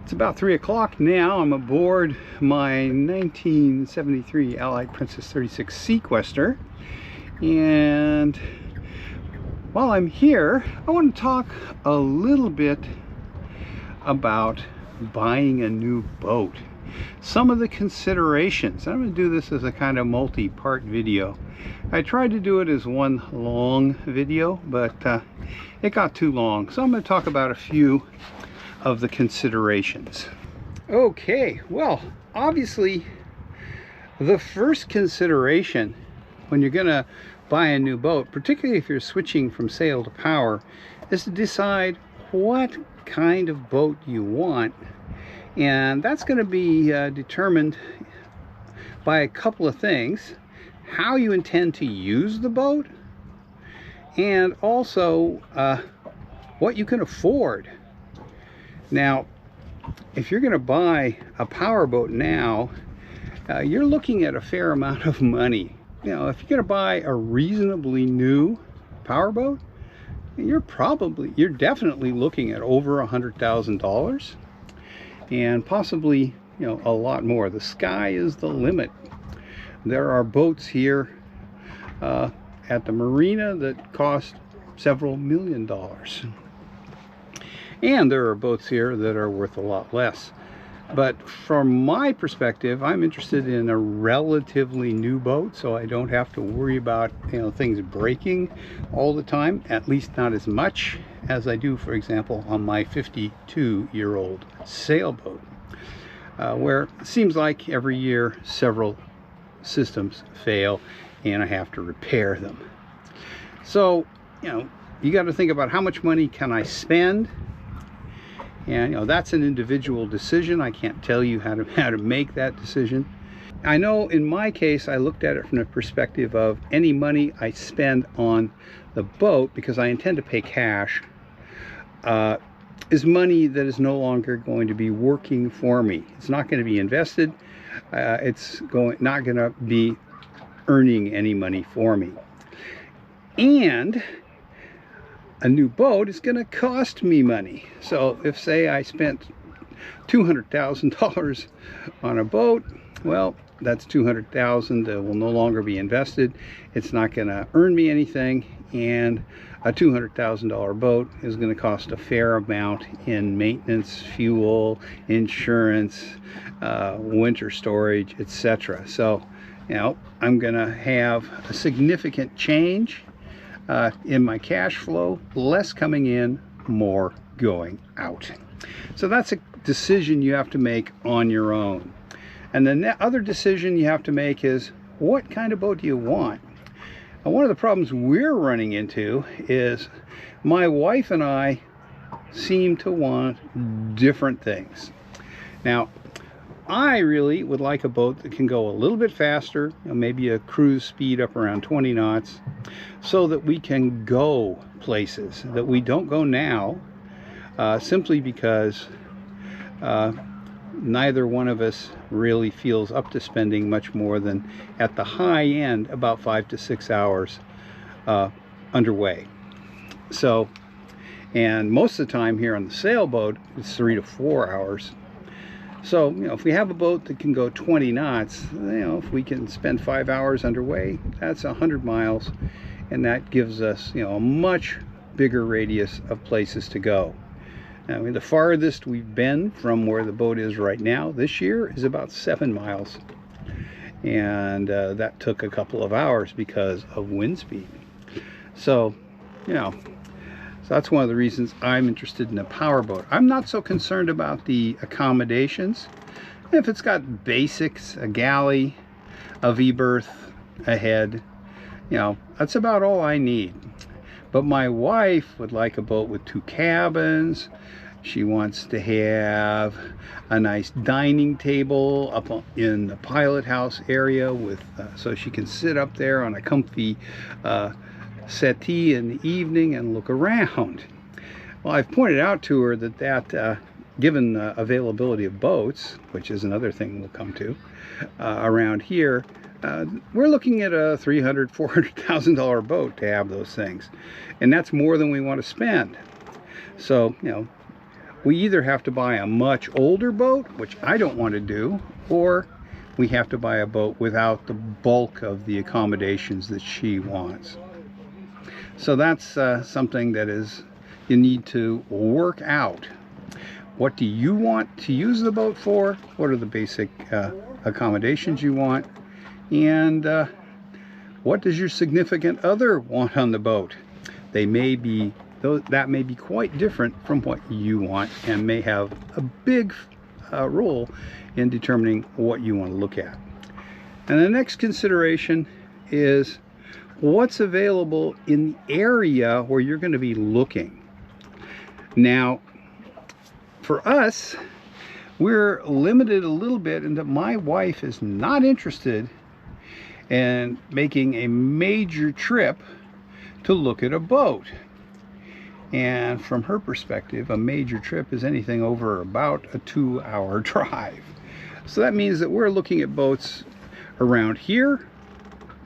It's about 3 o'clock now. I'm aboard my 1973 Allied Princess 36 Sequester, and while I'm here, I want to talk a little bit about buying a new boat. Some of the considerations. I'm going to do this as a kind of multi-part video. I tried to do it as one long video, but it got too long, so I'm going to talk about a few of the considerations. Okay, well, obviously the first consideration when you're gonna buy a new boat, particularly if you're switching from sail to power, is to decide what kind of boat you want, and that's going to be determined by a couple of things: how you intend to use the boat, and also what you can afford. Now, if you're going to buy a power boat now, you're looking at a fair amount of money. You know, if you're going to buy a reasonably new power boat, you're definitely looking at over $100,000, and possibly, you know, a lot more. The sky is the limit. There are boats here at the marina that cost several $1,000,000. And there are boats here that are worth a lot less. But from my perspective, I'm interested in a relatively new boat, so I don't have to worry about, you know, things breaking all the time, at least not as much as I do, for example, on my 52-year-old sailboat, where it seems like every year several systems fail and I have to repair them. So, you know, you got to think about how much money can I spend. And, you know, that's an individual decision. I can't tell you how to make that decision. I know in my case, I looked at it from the perspective of any money I spend on the boat, because I intend to pay cash, is money that is no longer going to be working for me. It's not going to be invested. It's not going to be earning any money for me. And a new boat is going to cost me money. So if, say, I spent $200,000 on a boat, well, that's $200,000 that will no longer be invested. It's not going to earn me anything, and a $200,000 boat is going to cost a fair amount in maintenance, fuel, insurance, winter storage, etc. So, you know, I'm going to have a significant change in my cash flow, less coming in, more going out. So that's a decision you have to make on your own. And the other decision you have to make is, what kind of boat do you want? And one of the problems we're running into is my wife and I seem to want different things. Now, I really would like a boat that can go a little bit faster, you know, maybe a cruise speed up around 20 knots, so that we can go places that we don't go now, simply because neither one of us really feels up to spending much more than, at the high end, about 5 to 6 hours underway. So, and most of the time here on the sailboat, it's 3 to 4 hours. So, you know, if we have a boat that can go 20 knots, you know, if we can spend 5 hours underway, that's 100 miles, and that gives us, you know, a much bigger radius of places to go. I mean, the farthest we've been from where the boat is right now this year is about 7 miles, and that took a couple of hours because of wind speed. So, you know, so that's one of the reasons I'm interested in a power boat. I'm not so concerned about the accommodations. If it's got basics, a galley, a V-berth, a head, you know, that's about all I need. But my wife would like a boat with 2 cabins. She wants to have a nice dining table up in the pilot house area with so she can sit up there on a comfy settee in the evening and look around. Well, I've pointed out to her that given the availability of boats, which is another thing we'll come to around here, we're looking at a $300,000, $400,000 boat to have those things, and that's more than we want to spend. So, you know, we either have to buy a much older boat, which I don't want to do, or we have to buy a boat without the bulk of the accommodations that she wants. So that's something that you need to work out. What do you want to use the boat for? What are the basic accommodations you want? And what does your significant other want on the boat? That may be quite different from what you want, and may have a big role in determining what you want to look at. And the next consideration is what's available in the area where you're going to be looking. Now, for us, we're limited a little bit in that my wife is not interested in making a major trip to look at a boat. And from her perspective, a major trip is anything over about a 2-hour drive. So that means that we're looking at boats around here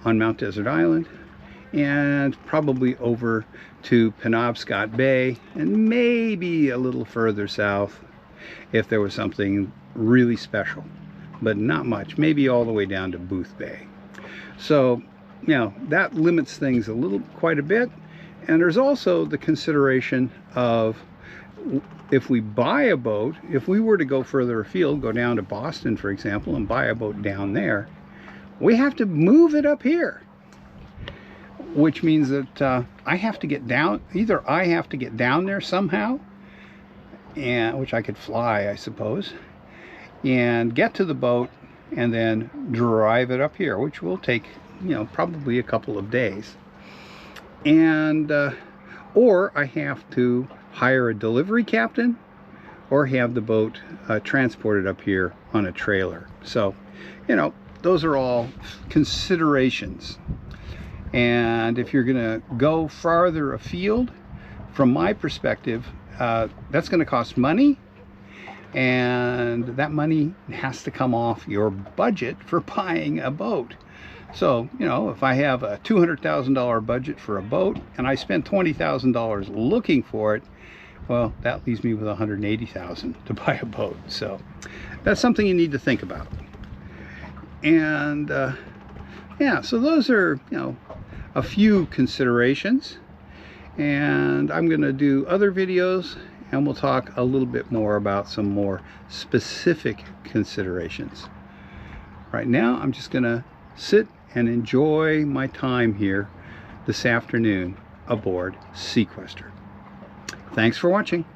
on Mount Desert Island, and probably over to Penobscot Bay, and maybe a little further south if there was something really special, but not much, maybe all the way down to Booth Bay. So, you know, that limits things quite a bit. And there's also the consideration of, if we buy a boat, if we were to go further afield, go down to Boston, for example, and buy a boat down there, we have to move it up here. Which means that I have to get down, either I have to get down there somehow, and which I could fly, I suppose, and get to the boat and then drive it up here, which will take, you know, probably a couple of days. And or I have to hire a delivery captain, or have the boat transported up here on a trailer. So, you know, those are all considerations. And if you're gonna go farther afield, from my perspective, that's gonna cost money, and that money has to come off your budget for buying a boat. So, you know, if I have a $200,000 budget for a boat and I spent $20,000 looking for it, well, that leaves me with $180,000 to buy a boat. So that's something you need to think about. And yeah, so those are, you know, a few considerations. And I'm going to do other videos, and we'll talk a little bit more about some more specific considerations. Right now, I'm just going to sit and enjoy my time here this afternoon aboard Seaquester. Thanks for watching.